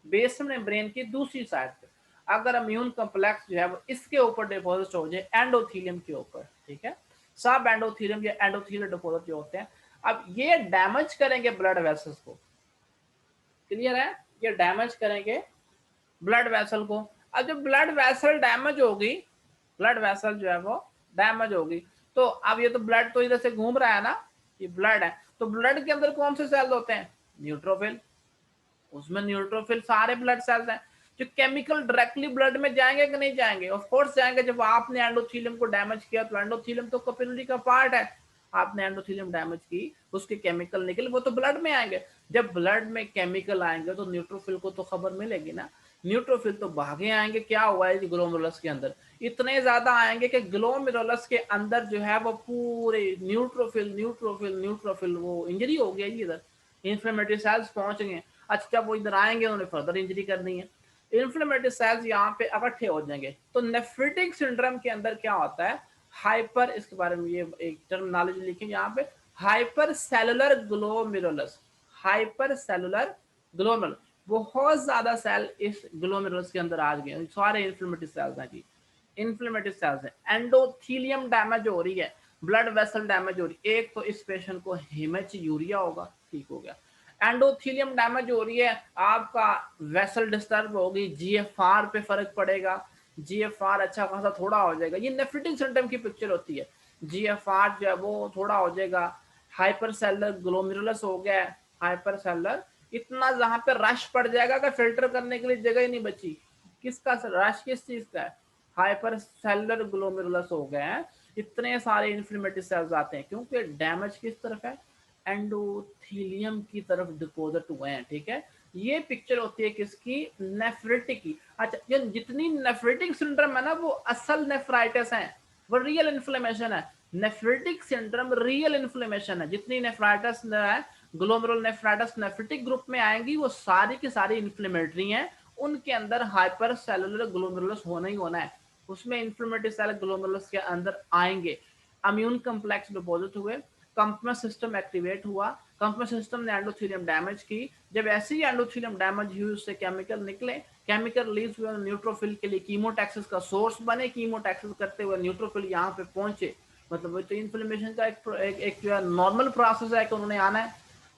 बेसमेंट मेम्ब्रेन की दूसरी साइड पे, अगर इम्यून कॉम्प्लेक्स जो है वो इसके ऊपर डिपॉजिट हो जाए एंडोथेलियम के ऊपर, ठीक है, सब एंडोथेलियम या एंडोथेलियल डिपॉजिट जो होते हैं, अब ये डैमेज करेंगे ब्लड वेसल्स को। क्लियर है? ये डैमेज करेंगे ब्लड वेसल को। अब जब ब्लड वेसल डैमेज होगी, ब्लड वेसल जो है वो डैमेज होगी, तो अब ये तो ब्लड तो इधर से घूम रहा है ना, ये ब्लड है, तो ब्लड के अंदर कौन से सेल होते हैं? न्यूट्रोफिल। उसमें न्यूट्रोफिल सारे ब्लड सेल्स हैं जो केमिकल डायरेक्टली ब्लड में जाएंगे कि नहीं जाएंगे? ऑफ कोर्स जाएंगे। जब आपने एंडोथेलियम को डैमेज किया, तो एंडोथेलियम तो कैपिलरी का पार्ट है, आपने एंडोथेलियम डैमेज की, उसके केमिकल निकले, वो तो ब्लड में आएंगे। जब ब्लड में केमिकल आएंगे तो न्यूट्रोफिल को तो खबर मिलेगी ना। न्यूट्रोफिल तो भागे आएंगे, क्या हुआ है ग्लोमेरुलस के अंदर, इतने ज्यादा आएंगे कि ग्लोमेरुलस के अंदर जो है वो पूरे न्यूट्रोफिल न्यूट्रोफिल न्यूट्रोफिल, वो इंजरी हो गया इधर, इन्फ्लेमेटरी सेल्स पहुंच गए। अच्छा, जब वो इधर आएंगे उन्हें फर्दर इंजरी करनी है, इन्फ्लेमेटरी सेल्स यहाँ पे इकट्ठे हो जाएंगे। तो नेफ्रिटिक सिंड्रोम के अंदर क्या होता है, हाइपर, इसके बारे में ये एक टर्मिनोलॉजी लिखी यहाँ पे, hyper cellular glomerulus, hyper cellular glomerulus. बहुत ज्यादा सेल इस ग्लोमेरुलस के अंदर आ गए, सारे इन्फ्लेमेटरी सेल्स हैं जी, इन्फ्लेमेटरी सेल्स है। एंडोथीलियम डैमेज हो रही है, ब्लड वेसल डैमेज हो रही है। एक तो इस पेशेंट को हेमेच्यूरिया होगा, ठीक हो गया। एंडोथीलियम डैमेज हो रही है, आपका वेसल डिस्टर्ब होगी, जीएफआर पे फर्क पड़ेगा, जीएफआर अच्छा खासा थोड़ा हो जाएगा। ये नेफ्रिटिक सिम्टम की पिक्चर होती है, जीएफआर जो है वो थोड़ा हो जाएगा। हाइपरसेलर ग्लोमेरुलस हो गया, हाइपरसेलर इतना जहां पे रश पड़ जाएगा कि फिल्टर करने के लिए जगह ही नहीं बची। किसका रश, किस चीज का है? हाइपर सेलुलर ग्लोमेरुलस हो गए हैं, इतने सारे इन्फ्लेमेटरी सेल्स आते हैं, क्योंकि डैमेज किस तरफ है? एंडोथीलियम की तरफ डिपोजिट हुए हैं, ठीक है। ये पिक्चर होती है किसकी? नेफ्रिटिक की। अच्छा, ये जितनी नेफ्रिटिक सिंड्रोम है ना, वो असल नेफ्राइटिस है, वो रियल इन्फ्लेमेशन है। नेफ्रिटिक सिंड्रोम रियल इन्फ्लेमेशन है। जितनी नेफ्राइटिस है, ग्लोमेरुलर नेफ्राइटिस नेफ्रिटिक ग्रुप में आएंगी, वो सारी की सारी इन्फ्लेमेटरी हैं। उनके अंदर हाइपर सेलुलर ग्लोमेरुलस होना ही होना है, उसमें इन्फ्लेमेटरी सेल ग्लोमेरुलस के अंदर आएंगे। इम्यून कम्प्लेक्स डिपोजिट हुए, कंप्लीमेंट सिस्टम एक्टिवेट हुआ, कंप्लीमेंट सिस्टम ने एंडोथेलियम डैमेज की। जब ऐसे ही एंडोथेलियम डैमेज हुई, उससे केमिकल निकले, केमिकल रिलीज हुए न्यूट्रोफिल के लिए, कीमोटैक्सिस का सोर्स बने, कीमोटैक्सिस करते हुए न्यूट्रोफिल यहाँ पे पहुंचे। मतलब तो इन्फ्लेमेशन का एक जो है नॉर्मल प्रोसेस है कि उन्होंने आना है,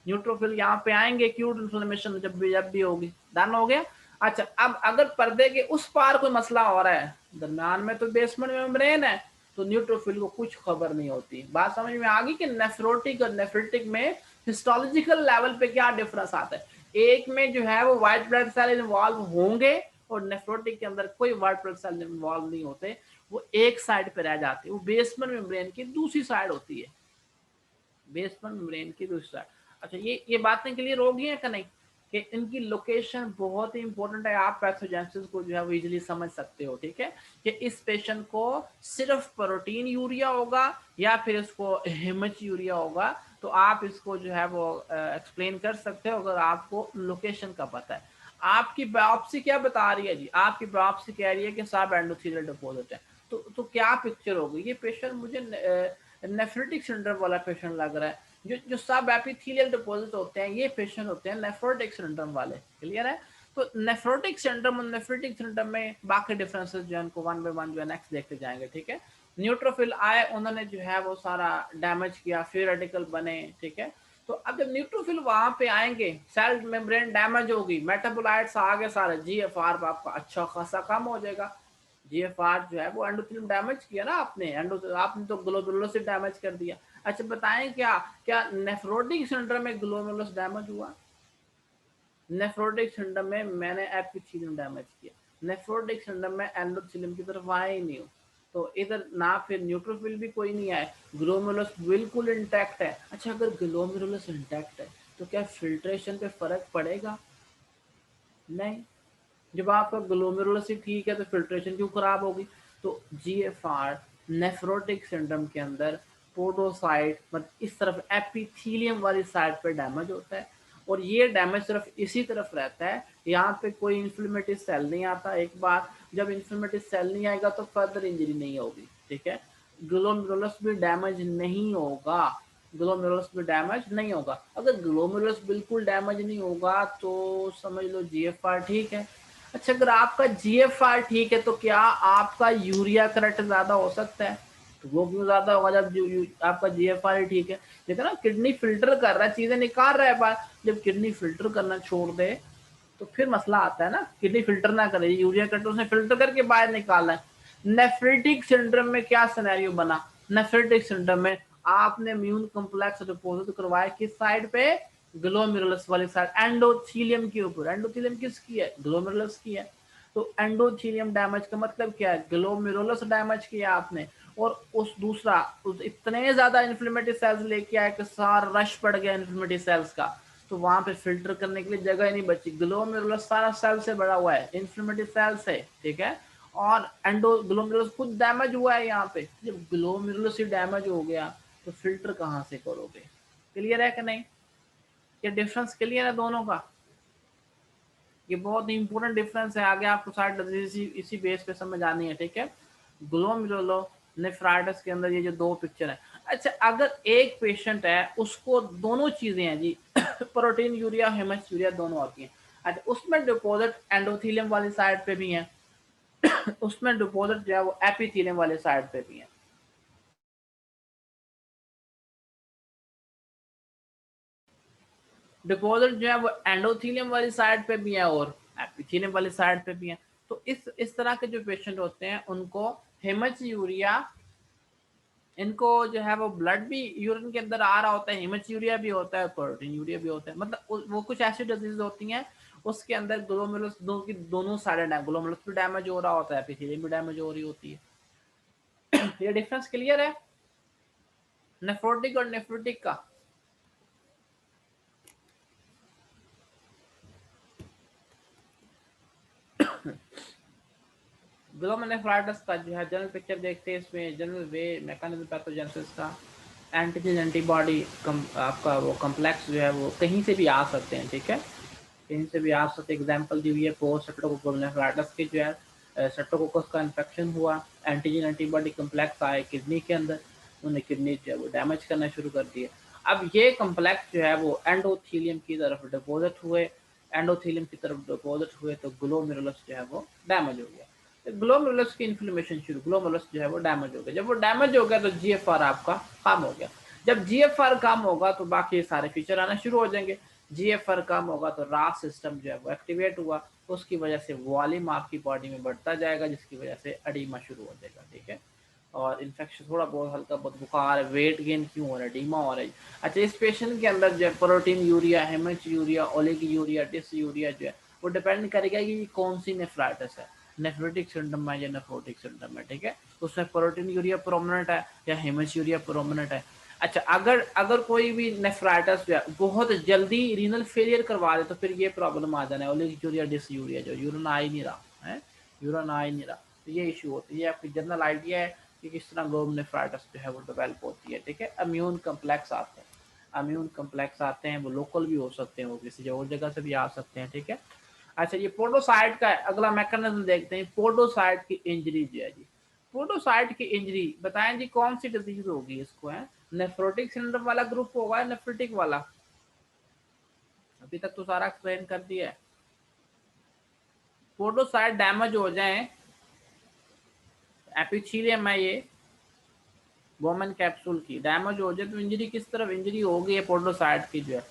न्यूट्रोफिल यहाँ पे आएंगे, एक्यूट इन्फ्लेमेशन जब भी होगी, डन हो गया। अच्छा, अब अगर पर्दे के उस पार कोई मसला हो रहा है, दरम्यान में तो बेसमेंट मेम्ब्रेन है, तो न्यूट्रोफिल को कुछ खबर नहीं होती। बात समझ में आ गई कि नेफ्रोटिक और नेफ्रिटिक में हिस्टोलॉजिकल लेवल पे क्या डिफरेंस आता है? एक में जो है वो व्हाइट ब्लड सेल इन्वॉल्व होंगे, और नेफ्रोटिक के अंदर कोई व्हाइट ब्लड सेल इन्वॉल्व नहीं होते, वो एक साइड पे रह जाते हैं, वो बेसमेंट मेम्ब्रेन की दूसरी साइड होती है, बेसमेंट मेम्ब्रेन की दूसरी साइड। अच्छा, ये बातें क्लियर हो गई है कि नहीं, कि इनकी लोकेशन बहुत ही इंपॉर्टेंट है, आप पैथोजेनेसिस को जो है वो इजीली समझ सकते हो, ठीक है। कि इस पेशेंट को सिर्फ प्रोटीन यूरिया होगा या फिर इसको हेमच यूरिया होगा, तो आप इसको जो है वो एक्सप्लेन कर सकते हो अगर आपको लोकेशन का पता है। आपकी बायोप्सी क्या बता रही है जी? आपकी बायोप्सी कह रही है कि सब एंडोथेलियल डिपॉजिट है, तो क्या पिक्चर होगी? ये पेशेंट मुझे नेफ्रोटिक सिंड्रोम वाला पेशेंट लग रहा है। जो सब एपिथेलियल डिपॉजिट होते हैं, ये पेशेंट होते हैं नेफ्रोटिक सिंड्रोम वाले, क्लियर है। तो नेफ्रोटिक सिंड्रोम और नेफ्रिटिक सिंड्रोम में बाकी डिफरेंसेस जो है उनको वन बाय वन जो है नेक्स्ट देखते जाएंगे, ठीक है। न्यूट्रोफिल आए, उन्होंने जो है वो सारा डैमेज किया, फ्री रेडिकल बने, ठीक है। तो अब जब न्यूट्रोफिल वहां पे आएंगे, सेल मेम्ब्रेन डैमेज होगी, मेटाबोलाइट्स आ गए सारे, जीएफआर आपका अच्छा खासा कम हो जाएगा। जीएफआर जो है वो एंडोथेलियम डैमेज किया ना आपने, आपने तो ग्लोमेरुलस से डैमेज कर दिया। अच्छा बताएं, क्या क्या नेफ्रोटिक सिंड्रोम में ग्लोमेरुलस डैमेज हुआ? नेफ्रोटिक सिंड्रोम में मैंने एपिथेलियम डैमेज किया, नेफ्रोटिक सिंड्रोम में एंडोथेलियम की तरफ आए ही नहीं हो, तो इधर ना फिर न्यूट्रोफिल भी कोई नहीं आए, ग्लोमेरुलस बिल्कुल इंटैक्ट है। अच्छा, अगर ग्लोमेरुलस इंटैक्ट है तो क्या फिल्ट्रेशन पे फर्क पड़ेगा? नहीं। जब आपका ग्लोमेरुलस ही ठीक है तो फिल्ट्रेशन क्यों खराब होगी? तो जीएफआर नेफ्रोटिक सिंड्रोम के अंदर पोडोसाइट मतलब इस तरफ एपिथेलियम वाली साइड पे डैमेज होता है, और ये डैमेज सिर्फ इसी तरफ रहता है, यहाँ पे कोई इन्फ्लेमेटरी सेल नहीं आता। एक बार जब इन्फ्लेमेटरी सेल नहीं आएगा तो फर्दर इंजरी नहीं होगी, ठीक है। ग्लोमेरुलस भी डैमेज नहीं होगा, ग्लोमेरुलस भी डैमेज नहीं होगा। अगर ग्लोमेरुलस बिल्कुल डैमेज नहीं होगा तो समझ लो जीएफआर ठीक है। अच्छा, अगर आपका जीएफआर ठीक है तो क्या आपका यूरिया करंट ज्यादा हो सकता है? तो वो क्यों ज्यादा होगा जब आपका जीएफआर ही ठीक है? देखो ना, किडनी फिल्टर कर रहा है, चीजें निकाल रहा है बाहर, जब किडनी फिल्टर करना छोड़ दे तो फिर मसला आता है ना। किडनी फिल्टर ना करे, यूरिया करंट उसने फिल्टर करके बाहर निकालना है। नेफ्रिटिक सिंड्रोम में क्या सिनेरियो बना? नेफ्रिटिक सिंड्रोम में आपने इम्यून कॉम्प्लेक्स डिपोजिट करवाया किस साइड पे? ग्लोमेरुलस वाली साइड, एंडोथेलियम के ऊपर। एंडोथेलियम किसकी है? ग्लोमेरुलस की है। तो एंडोथेलियम डैमेज का मतलब क्या है? ग्लोमेरुलस डैमेज किया आपने, और उस दूसरा उस इतने ज्यादा इन्फ्लेमेटरी सेल्स लेके आए कि सारा रश पड़ गया इन्फ्लेमेटरी सेल्स का, तो वहां पे फिल्टर करने के लिए जगह ही नहीं बची। ग्लोमेरुलस सारा सेल से बड़ा हुआ है, इन्फ्लेमेटरी सेल से, ठीक है। और एंडो ग्लोमेरुलस खुद डैमेज हुआ है यहाँ पे। जब ग्लोमेरुलस ही डैमेज हो गया तो फिल्टर कहाँ से करोगे? क्लियर है कि नहीं? ये डिफरेंस क्लियर है दोनों का? ये बहुत इंपॉर्टेंट डिफरेंस है, आगे आपको साइड इसी बेस पे समझ आनी है, ठीक है। ग्लोमेरुलो नेफ्राइटिस के अंदर ये जो दो पिक्चर है। अच्छा, अगर एक पेशेंट है उसको दोनों चीजें हैं जी प्रोटीन यूरिया हेमस यूरिया दोनों आती हैं, अच्छा, उसमें डिपॉजिट एंडोथेलियम वाली साइड पे भी है, उसमें डिपॉजिट जो है वो एपिथेलियम वाले साइड पे भी है। डिपॉजिट जो है वो एंडोथेलियम वाली साइड पे भी है और एपिथेलियम वाली साइड पे भी है। तो इस तरह के जो पेशेंट होते हैं उनको हेमचूरिया, इनको जो है वो ब्लड भी यूरिन के अंदर आ रहा होता है, हेमचूरिया भी होता है, प्रोटीन यूरिया भी होता है, मतलब वो कुछ ऐसी डिजीज होती हैं उसके अंदर ग्लोमेरुलस दोनों साइड है, ग्लोमेरुलस भी डैमेज हो रहा होता है, एपिथेलियम भी डैमेज हो रही होती है। ये डिफरेंस क्लियर है नेफ्रोटिक और नेफ्रोटिक का? ग्लोमेरुलनेफ्राइटिस का जो है जनरल पिक्चर देखते हैं, इसमें जनरल वे मैकेनिज्म पैथोजेनेसिस का, एंटीजन एंटीबॉडी आपका वो कम्प्लेक्स जो है वो कहीं से भी आ सकते हैं, ठीक है, कहीं से भी आ सकते। एग्जांपल दी हुई है पोस्ट स्ट्रेप्टोकोकस की जो है स्ट्रेप्टोकोकस का इन्फेक्शन हुआ, एंटीजन एंटीबॉडी कम्प्लेक्स आए किडनी के अंदर, उन्हें किडनी जो है वो डैमेज करना शुरू कर दिया। अब ये कम्प्लेक्स जो है वो एंडोथीलियम की तरफ डिपोजिट हुए, एंडोथीलियम की तरफ डिपोजिट हुए तो ग्लोमेरुलस जो है वो डैमेज हो गया। तो ग्लोमेरुलस की इन्फ्लेमेशन शुरू, ग्लोमेरुलस जो है वो डैमेज हो गया। जब वो डैमेज हो गया तो जीएफआर आपका कम हो गया। जब जीएफआर कम होगा तो बाकी सारे फीचर आना शुरू हो जाएंगे। जीएफआर कम होगा तो रास सिस्टम जो है वो एक्टिवेट हुआ, उसकी वजह से वॉल्यूम आपकी बॉडी में बढ़ता जाएगा, जिसकी वजह से एडिमा शुरू हो जाएगा, ठीक है। और इन्फेक्शन थोड़ा बहुत हल्का बहुत बुखार, वेट गेन क्यों हो रहा है, एडिमा हो रहा है। अच्छा, इस पेशेंट के अंदर जो है proteinuria, haematuria, oliguria, dysuria जो है वो डिपेंड करेगा कि कौन सी नेफ्राइटिस है, नेफ्रोटिक सिंड्रोम है या नेफ्रोटिक सिंड्रोम है, ठीक है। उसमें प्रोटीन यूरिया प्रोमिनेंट है या हेमच यूरिया प्रोमिनेंट है। अच्छा, अगर अगर कोई भी नेफ्राइटिस जो है बहुत जल्दी रीनल फेलियर करवा दे तो फिर ये प्रॉब्लम आ जाना है, ओलिग यूरिया, डिस यूरिया, जो यूरिन आ ही नहीं रहा है, यूरिन आ ही नहीं रहा, तो ये इशू होती है। ये आपकी जनरल आइडिया है कि किस तरह ग्लोमेरुलनेफ्राइटिस जो है वो डेवलप होती है, ठीक है। इम्यून कम्प्लेक्स आते हैं, इम्यून कम्प्लेक्स आते हैं, वो लोकल भी हो सकते हैं, वो किसी और जगह से भी आ सकते हैं, ठीक है। अच्छा, ये पोडोसाइट का अगला मैकेनिज्म देखते हैं, पोडोसाइट की इंजरी जो है जी, पोडोसाइट की इंजरी बताएं जी कौन सी डिजीज होगी इसको, है नेफ्रोटिक सिंड्रोम वाला ग्रुप होगा, नेफ्रोटिक वाला? अभी तक तो सारा एक्सप्लेन कर दिया है। पोडोसाइट डैमेज हो जाए, एपिथेलियम है ये वोमन कैप्सूल की, डैमेज हो जाए तो इंजरी किस तरफ इंजरी होगी, है पोडोसाइट की जो है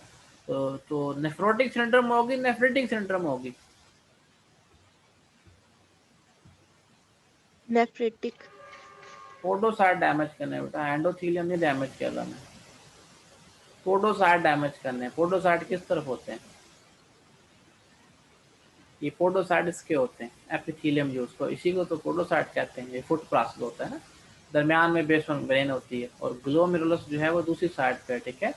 तो नेफ्रोटिक सिंड्रोम होगी, नेफ्रिटिक सिंड्रोम होगी? नेफ्रेटिक। पोडोसाइट डैमेज करना है बेटा, एंडोथेलियम नहीं डैमेज कर रहा मैं, पोडोसाइट डैमेज करने हैं। पोडोसाइट किस तरफ होते हैं? ये पोडोसाइट इसके होते हैं, एपिथेलियम जो उसको, इसी को तो पोडोसाइट कहते हैं। ये फुट प्रोसेस होता है ना, दरमियान में बेस मेम्ब्रेन होती है, और ग्लोमेरुलस जो है वो दूसरी साइड पे, ठीक है,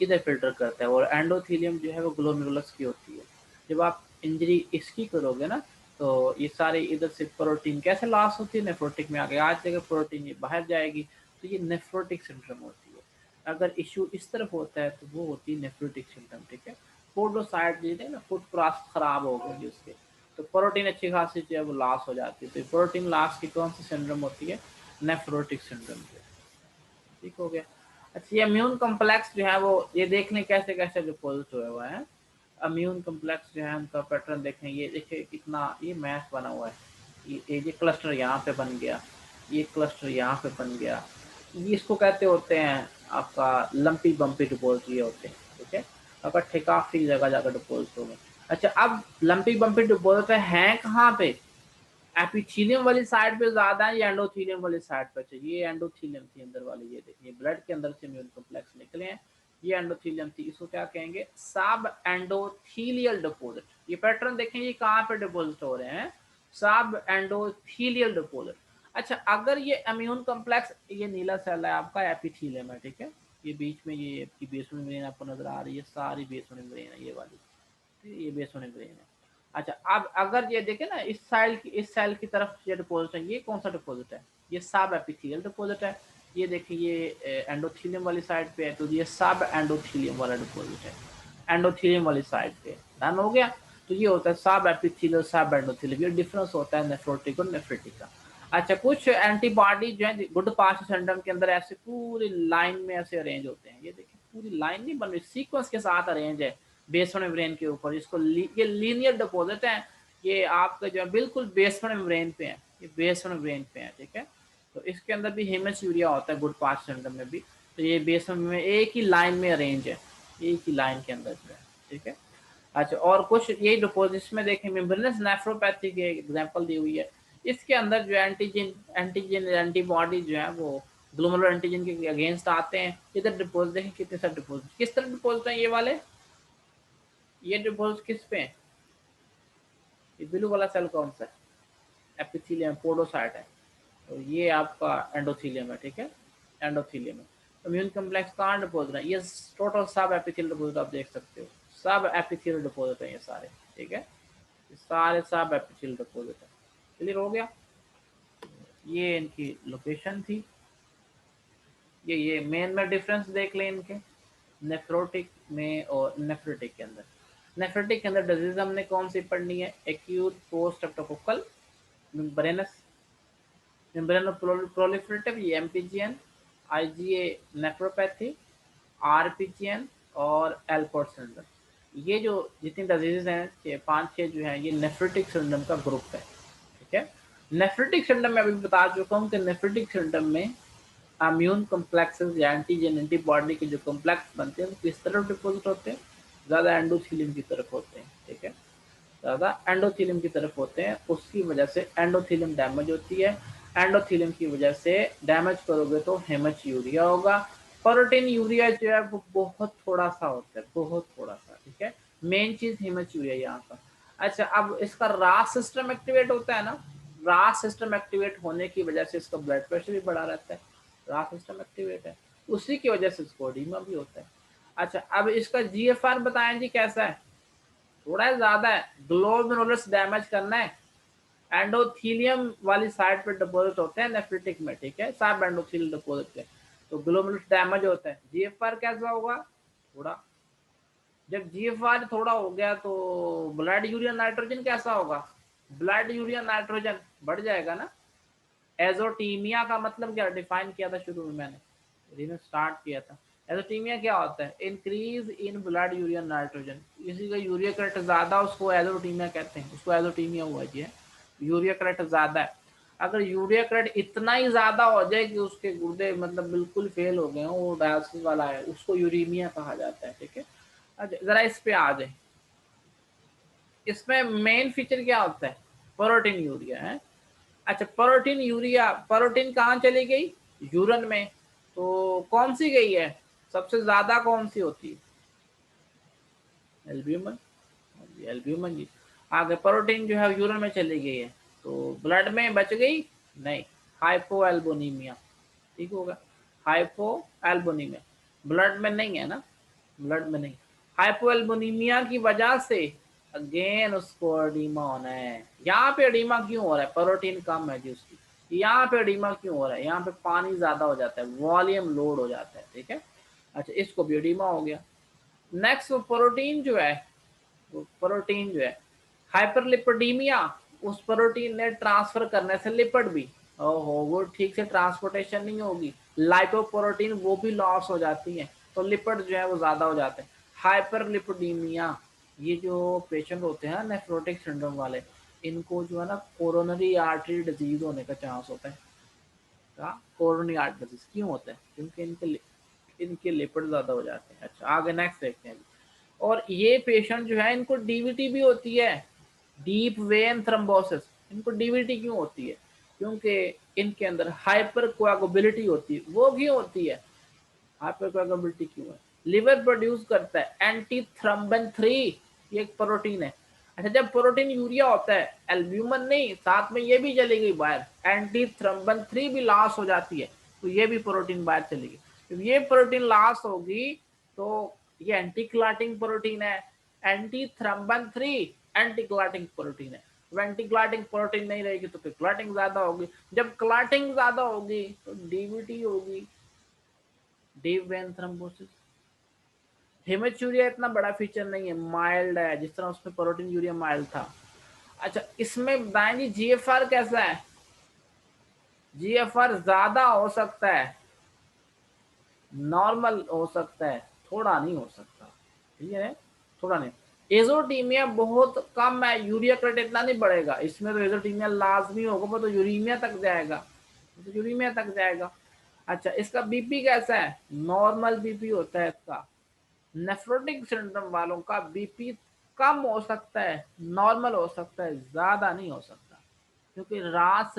इधर फिल्टर करता है, और एंडोथेलियम जो है वो ग्लोमेरुलस की होती है। जब आप इंजरी इसकी करोगे ना तो ये सारे इधर से प्रोटीन कैसे लॉस होती है, नेफ्रोटिक में आगे आ जाएगा प्रोटीन, ये बाहर जाएगी, तो ये नेफ्रोटिक सिंड्रोम होती है। अगर इशू इस तरफ होता है तो वो होती है नेफ्रोटिक सिंड्रोम, ठीक है। पोडोसाइट जो है ना, फुट प्रोसेस खराब हो गई उसके, तो प्रोटीन अच्छी खासी जो है वो लॉस हो जाती है, तो प्रोटीन लॉस की कौन सी सिंड्रोम होती है, नेफ्रोटिक सिंड्रोम, ठीक हो गया। अच्छा, ये इम्यून कम्प्लेक्स जो है वो ये देख लें कैसे कैसे डिपोजिट हुए हुआ है। इम्यून कम्प्लेक्स जो है उनका पैटर्न देखें, ये देखिए कितना ये मैच बना हुआ है, ये क्लस्टर यहाँ पे बन गया, ये क्लस्टर यहाँ पे बन गया, ये इसको कहते होते हैं आपका लंपी बम्पी डिपोजिट ये होते हैं, ठीक है। इकट्ठे काफी जगह जगह डिपोजिट हो गए। अच्छा, अब लंपी बम्पी डिपोजिट है कहाँ पे, एपिथेलियम वाली साइड पे ज्यादा है या एंडोथेलियम वाली साइड पे चाहिए? ये एंडोथेलियम थी अंदर वाली, ये देखिए ब्लड के अंदर से इम्यून कॉम्प्लेक्स निकले हैं, ये एंडोथेलियम थी, इसको क्या कहेंगे, सब एंडोथेलियल डिपोजिट। ये पैटर्न देखें ये कहाँ पे डिपोजिट हो रहे हैं, सब एंडोथेलियल डिपोजिट। अच्छा, अगर ये इम्यून कॉम्प्लेक्स, ये नीला सेल है आपका, एपिथेलियम है, ठीक है, ये बीच में ये बेसमेंट मेम्ब्रेन आपको नजर आ रही है, सारी बेसमेंट मेम्ब्रेन है ये वाली, ये बेसमेंट मेम्ब्रेन है। अच्छा, अब अगर ये देखें ना इस सेल की तरफ ये डिपॉजिट है, ये कौन सा डिपॉजिट है, ये सब एपिथेलियल डिपॉजिट है। ये देखिए ये एंडोथेलियम वाली साइड पे है, तो ये सब एंडोथेलियम वाला डिपॉजिट है, एंडोथेलियम वाली साइड पे डन हो गया। तो ये होता है सब एपिथेलियल, सब एंडोथेलियम, ये डिफरेंस होता है नेफ्रोटिक और नेफ्रिटिक का। अच्छा, कुछ एंटीबॉडी जो है गुड पास्ट सिंड्रोम के अंदर ऐसे पूरी लाइन में ऐसे अरेंज होते हैं, ये देखिए पूरी लाइन नहीं बन रही, सीक्वेंस के साथ अरेंज है, बेसमेंट मेम्ब्रेन के ऊपर, इसको ये लीनियर डिपॉजिट है, ये आपका जो है बिल्कुल बेसमेंट मेम्ब्रेन पे है, ये बेसमेंट मेम्ब्रेन पे है, ठीक है। तो इसके अंदर भी हेमेच्यूरिया होता है गुड पार्ट सिंड्रोम में भी। तो ये बेसमेंट में एक ही लाइन में अरेंज है, एक ही लाइन के अंदर जो है, ठीक है। अच्छा, और कुछ यही डिपोजिट्स में देखें, मेम्ब्रेनस नेफ्रोपैथी की एग्जांपल दी हुई है। इसके अंदर जो एंटीजन एंटीबॉडी जो है वो ग्लोमेरुलर एंटीजन के अगेंस्ट आते हैं। इधर डिपोजिट देखें कितने सारे डिपोजिट, किस तरह डिपोजिट है ये वाले, ये डिपोजिट किस पे है, ये ब्लू वाला सेल कौन सा है, एपिथेलियम पोडोसाइट है, और ये आपका एंडोथेलियम है, ठीक है, एंडोथेलियम है। इम्यून कम्प्लेक्स कहाँ डिपोजिट है, ये टोटल सब एपिथेलियल डिपोजिट आप देख सकते हो, सब एपिथेलियल डिपोजिट है ये सारे, ठीक है, सारे सब एपिथेलियल डिपोजिट है। क्लियर हो गया, ये इनकी लोकेशन थी। ये मेन में डिफरेंस देख लें इनके, नेफ्रोटिक में और नेफ्रेटिक के अंदर। नेफ्रेटिक के अंदर डिजीज हमने कौन सी पढ़नी है, acute post streptococcal membranes proliferative, ये एमपीजीएन, आईजीए नेफ्रोपैथी, आरपीजीएन और एल्पोर्ट सिंड्रोम। ये जो जितनी डिजीजेज हैं 5-6 जो है ये नेफ्रेटिक सिंड्रोम का ग्रुप है, ठीक है। नेफ्रेटिक सिंड्रोम में अभी बता चुका हूँ कि नेफ्रेटिक सिंड्रोम में इम्यून कॉम्प्लेक्सेस या एंटीजन एंटीबॉडी के जो कॉम्प्लेक्स बनते हैं वो किस तरफ डिपोजिट होते हैं, ज़्यादा एंडोथेलियम की तरफ होते हैं, ठीक है, ज़्यादा एंडोथेलियम की तरफ होते हैं। उसकी वजह से एंडोथेलियम डैमेज होती है, एंडोथेलियम की वजह से डैमेज करोगे तो हेमेच्यूरिया होगा। प्रोटीन यूरिया जो है वो बहुत थोड़ा सा होता है, बहुत थोड़ा सा, ठीक है, मेन चीज हेमेच्यूरिया यहाँ पर। अच्छा, अब इसका रास सिस्टम एक्टिवेट होता है ना, रास सिस्टम एक्टिवेट होने की वजह से इसका ब्लड प्रेशर भी बढ़ा रहता है, रास सिस्टम एक्टिवेट है, उसी की वजह से इसको एडिमा भी होता है। अच्छा, अब इसका जीएफआर बताएं जी कैसा है, थोड़ा ज्यादा है, ग्लोमेरुलस डैमेज करना है, एंडोथीलियम वाली साइड पे डिपोजिट होते हैं नेफ्रिटिक में, ठीक है, सब एंडोथीलियल डिपोजिट है, तो ग्लोमेरुलस डैमेज होता है। जीएफआर कैसा होगा, थोड़ा, जब जीएफआर थोड़ा हो गया तो ब्लड यूरिया नाइट्रोजन कैसा होगा, ब्लड यूरिया नाइट्रोजन बढ़ जाएगा ना। एजोटीमिया का मतलब क्या डिफाइन किया था शुरू में मैंने स्टार्ट किया था, एजोटीमिया क्या होता है, increase in blood urea nitrogen, किसी का यूरिया करेक्ट ज्यादा उसको एजोटीमिया कहते हैं, उसको एजोटीमिया हुआ जी है, यूरिया करेक्ट ज्यादा है। अगर यूरिया करेक्ट इतना ही ज्यादा हो जाए कि उसके गुर्दे मतलब बिल्कुल फेल हो गए, वो डायलिसिस वाला है, उसको यूरीमिया कहा जाता है, ठीक है। अच्छा, जरा इस पे आ जाए, इसमें मेन फीचर क्या होता है, प्रोटीन यूरिया है। अच्छा, प्रोटीन यूरिया, प्रोटीन कहाँ चली गई, यूरिन में, तो कौन सी गई है, सबसे ज्यादा कौन सी होती है, एल्ब्यूमिन, एल्ब्यूमिन जी। आगे प्रोटीन जो है यूरिन में चली गई है, तो ब्लड में बच गई नहीं, हाइपो एल्बोनीमिया, ठीक होगा, हाइपो एल्बोनीमिया, ब्लड में नहीं है ना, ब्लड में नहीं, हाइपो एल्बोनीमिया की वजह से अगेन उसको एडीमा होना है। यहाँ पे एडीमा क्यों हो रहा है, प्रोटीन कम है जी उसकी, यहाँ पे एडीमा क्यों हो रहा है, यहाँ पे पानी ज्यादा हो जाता है, वॉल्यूम लोड हो जाता है, ठीक है। अच्छा, इसको भी एडीमा हो गया। नेक्स्ट, वो प्रोटीन जो है, वो प्रोटीन जो है हाइपरलिपिडीमिया, उस प्रोटीन ने ट्रांसफर करने से लिपिड भी, ओहो, वो ठीक से ट्रांसपोर्टेशन नहीं होगी, लाइपोप्रोटीन वो भी लॉस हो जाती है, तो लिपिड जो है वो ज्यादा हो जाते हैं, हाइपरलिपिडीमिया। ये जो पेशेंट होते हैं ना नेफ्रोटिक सिंड्रोम वाले, इनको जो है ना कोरोनरी आर्टरी डिजीज होने का चांस होता है। कोरोनरी आर्टरी डिजीज क्यों होता है, क्योंकि इनके लिपिड ज्यादा हो जाते हैं। अच्छा, आगे नेक्स्ट देखते हैं। और ये पेशेंट जो है इनको डीवीटी भी होती है, डीप वेन थ्रोम्बोसिस। इनको डीवीटी क्यों होती है, क्योंकि इनके अंदर हाइपर कोएगुबिलिटी होती है। वो क्यों होती है, हाइपर कोएगुबिलिटी क्यों है, लिवर प्रोड्यूस करता है एंटी थ्रम्बिन 3, ये एक प्रोटीन है। अच्छा, जब प्रोटीन यूरिया होता है, एल्ब्यूमिन नहीं, साथ में ये भी चली गई बाहर, एंटी थ्रम्बिन 3 भी लॉस हो जाती है, तो ये भी प्रोटीन बाहर चली गई। जब ये प्रोटीन लॉस होगी तो ये एंटी क्लॉटिंग प्रोटीन है, एंटी थ्रम्बिन 3 एंटी क्लॉटिंग प्रोटीन है। एंटी क्लॉटिंग प्रोटीन नहीं रहेगी तो फिर क्लॉटिंग ज्यादा होगी, जब क्लॉटिंग ज्यादा होगी तो डीवीटी होगी, डीप वेन थ्रोम्बोसिस। हेमेचूरिया इतना बड़ा फीचर नहीं है, माइल्ड है, जिस तरह उसमें प्रोटीन यूरिया माइल्ड था। अच्छा, इसमें बताएं जी जीएफआर कैसा है, जीएफआर ज्यादा हो सकता है, नॉर्मल हो सकता है, थोड़ा नहीं हो सकता, ठीक है, थोड़ा नहीं, एज़ोटीमिया बहुत कम है, यूरिया क्रेट इतना नहीं बढ़ेगा, इसमें तो एज़ोटीमिया लाज़मी होगा, वो तो यूरीमिया तक जाएगा, तो यूरीमिया तक जाएगा। अच्छा, इसका बीपी कैसा है? नॉर्मल बीपी होता है इसका। नेफ्रोटिक सिंड्रोम वालों का बीपी कम हो सकता है, नॉर्मल हो सकता है, ज़्यादा नहीं हो सकता, क्योंकि रात